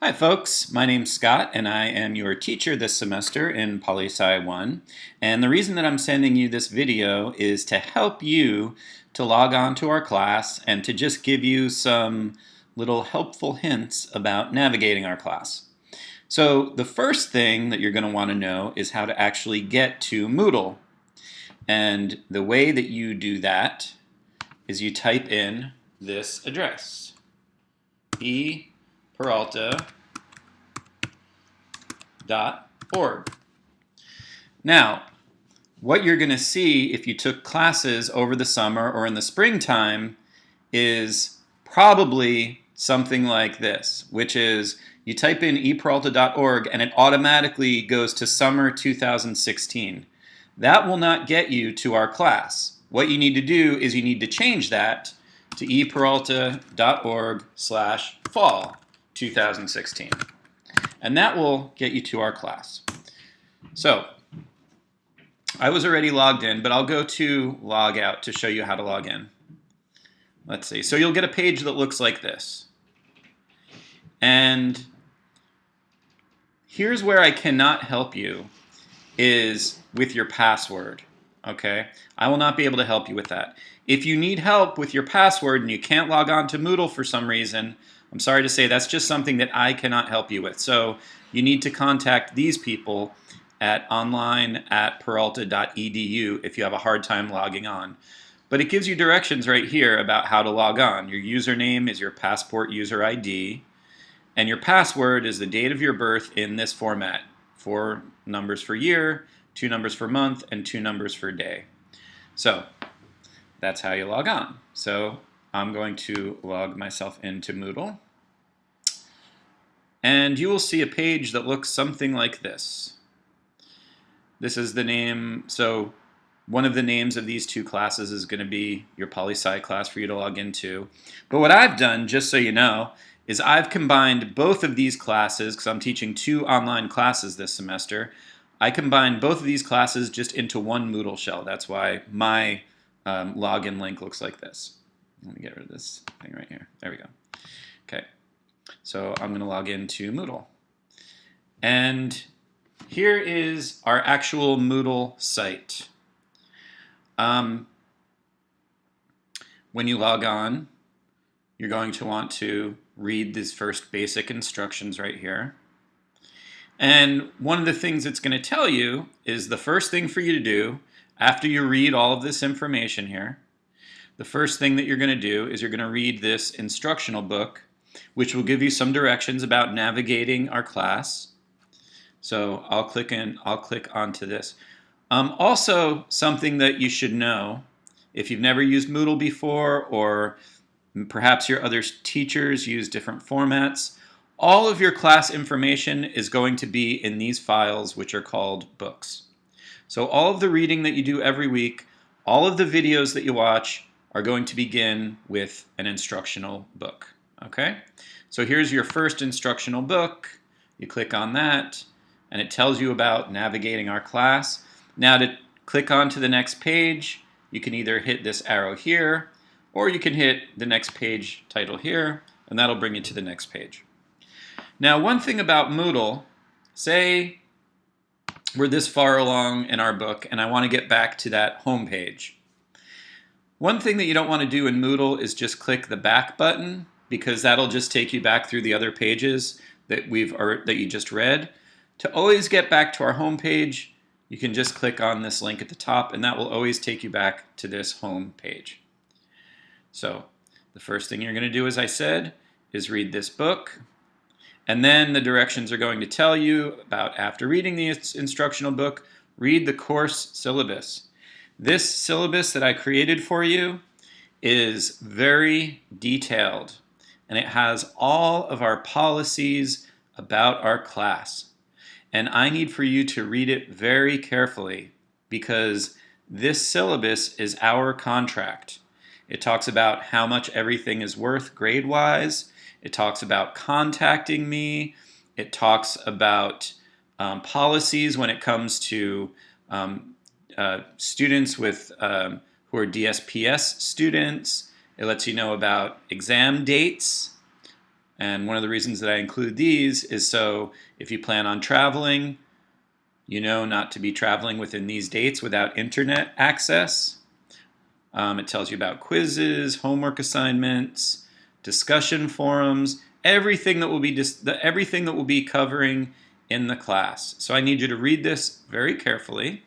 Hi folks, my name's Scott and I am your teacher this semester in Poli-Sci 1. And the reason that I'm sending you this video is to help you to log on to our class and to just give you some little helpful hints about navigating our class. So the first thing that you're going to want to know is how to actually get to Moodle. And the way that you do that is you type in this address, Peralta.org. Now, what you're going to see if you took classes over the summer or in the springtime is probably something like this, which is you type in eperalta.org and it automatically goes to summer 2016. That will not get you to our class. What you need to do is you need to change that to eperalta.org/fall 2016. And that will get you to our class. So I was already logged in, but I'll go to log out to show you how to log in. Let's see. So you'll get a page that looks like this. And here's where I cannot help you is with your password. Okay? I will not be able to help you with that. If you need help with your password and you can't log on to Moodle for some reason, I'm sorry to say that's just something that I cannot help you with. So you need to contact these people at online@peralta.edu if you have a hard time logging on. But it gives you directions right here about how to log on. Your username is your passport user ID, and your password is the date of your birth in this format. 4 numbers for year, 2 numbers for month, and 2 numbers for day. So that's how you log on. So I'm going to log myself into Moodle. And you will see a page that looks something like this. This is the name, so one of the names of these 2 classes is going to be your Poli-Sci class for you to log into. But what I've done, just so you know, is I've combined both of these classes, because I'm teaching 2 online classes this semester. I combined both of these classes just into one Moodle shell. That's why my login link looks like this. Let me get rid of this thing right here. There we go. Okay, so I'm going to log into Moodle. And here is our actual Moodle site. When you log on, you're going to want to read these first basic instructions right here. And one of the things it's going to tell you is the first thing for you to do after you read all of this information here, the first thing that you're going to do is you're going to read this instructional book, which will give you some directions about navigating our class. So I'll click onto this. Also, something that you should know, if you've never used Moodle before, or perhaps your other teachers use different formats, all of your class information is going to be in these files, which are called books. So all of the reading that you do every week, all of the videos that you watch are going to begin with an instructional book. Okay? So here's your first instructional book. You click on that, and it tells you about navigating our class. Now to click on to the next page, you can either hit this arrow here, or you can hit the next page title here, and that'll bring you to the next page. Now, one thing about Moodle, say we're this far along in our book and I want to get back to that home page. One thing that you don't want to do in Moodle is just click the back button, because that'll just take you back through the other pages that you just read. To always get back to our home page, you can just click on this link at the top, and that will always take you back to this home page. So the first thing you're going to do, as I said, is read this book. And then the directions are going to tell you about, after reading the instructional book, read the course syllabus. This syllabus that I created for you is very detailed, and it has all of our policies about our class. And I need for you to read it very carefully, because this syllabus is our contract. It talks about how much everything is worth grade-wise. It talks about contacting me. It talks about policies when it comes to students with who are DSPS students. It lets you know about exam dates And one of the reasons that I include these is so if you plan on traveling, you know not to be traveling within these dates without internet access. It tells you about quizzes, homework assignments, discussion forums, everything that will be covering in the class. So I need you to read this very carefully.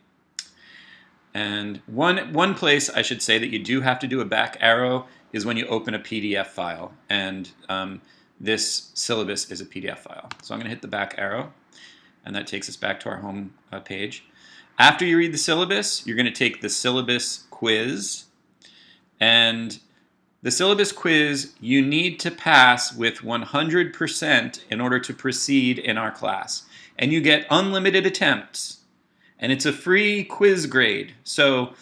And one place I should say that you do have to do a back arrow is when you open a PDF file. And this syllabus is a PDF file. So I'm going to hit the back arrow, and that takes us back to our home page. After you read the syllabus, you're going to take the Syllabus Quiz. And the Syllabus Quiz, you need to pass with 100% in order to proceed in our class. And you get unlimited attempts. And it's a free quiz grade. So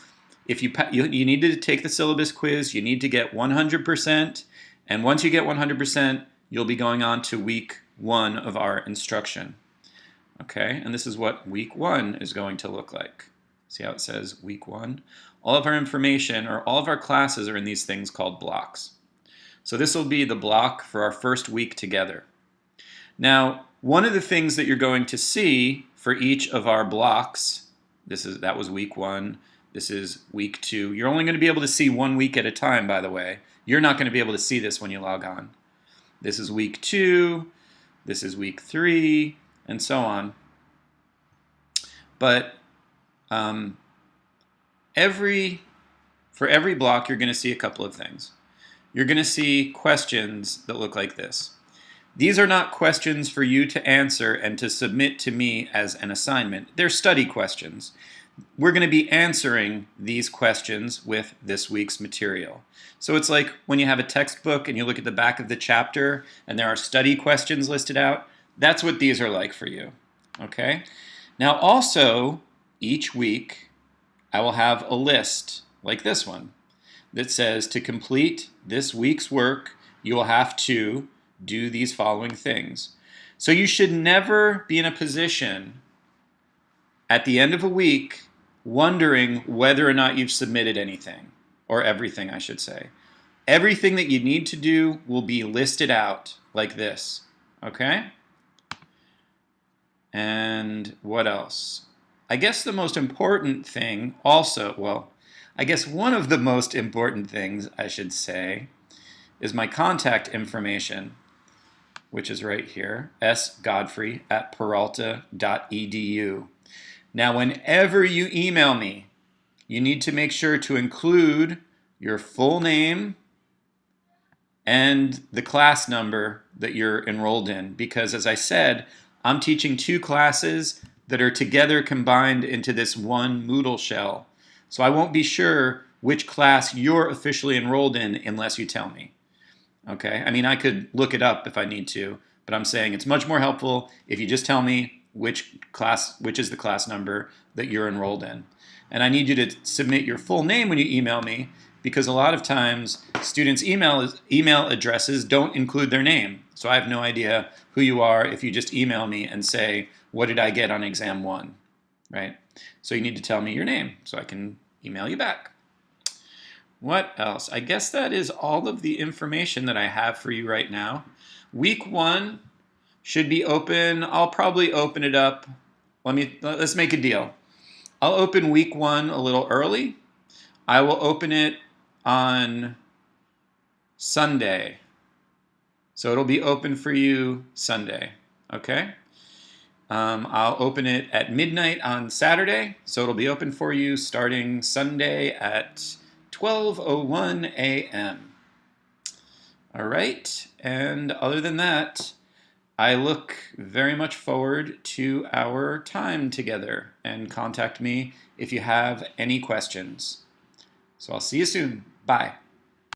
if you need to take the Syllabus Quiz, you need to get 100%. And once you get 100%, you'll be going on to week 1 of our instruction. Okay, and this is what week 1 is going to look like. See how it says week 1? All of our information, or all of our classes, are in these things called blocks. So this will be the block for our first week together. Now, one of the things that you're going to see for each of our blocks, that was week 1, this is week 2. You're only going to be able to see 1 week at a time, by the way. You're not going to be able to see this when you log on. This is week 2, this is week 3, and so on. But for every block, you're going to see a couple of things. You're going to see questions that look like this. These are not questions for you to answer and to submit to me as an assignment. They're study questions. We're going to be answering these questions with this week's material. So it's like when you have a textbook and you look at the back of the chapter and there are study questions listed out. That's what these are like for you. Okay? Now also, each week, I will have a list like this one that says to complete this week's work, you will have to do these following things. So you should never be in a position at the end of a week wondering whether or not you've submitted anything, or everything, I should say. Everything that you need to do will be listed out like this, okay? And what else? I guess the most important thing also, well, I guess one of the most important things, I should say, is my contact information, which is right here, sgodfrey@peralta.edu. Now, whenever you email me, you need to make sure to include your full name and the class number that you're enrolled in, because as I said, I'm teaching 2 classes that are together combined into this one Moodle shell. So I won't be sure which class you're officially enrolled in unless you tell me. Okay? I mean, I could look it up if I need to, but I'm saying it's much more helpful if you just tell me which is the class number that you're enrolled in. And I need you to submit your full name when you email me, because a lot of times students' email addresses don't include their name. So I have no idea who you are if you just email me and say, what did I get on exam 1, right? So you need to tell me your name so I can email you back. What else? I guess that is all of the information that I have for you right now. Week 1 should be open. I'll probably open it up. Let's make a deal. I'll open week 1 a little early. I will open it on Sunday. So it'll be open for you Sunday, okay? I'll open it at midnight on Saturday, so it'll be open for you starting Sunday at 12:01 a.m. All right, and other than that, I look very much forward to our time together, and contact me if you have any questions. So I'll see you soon. Bye.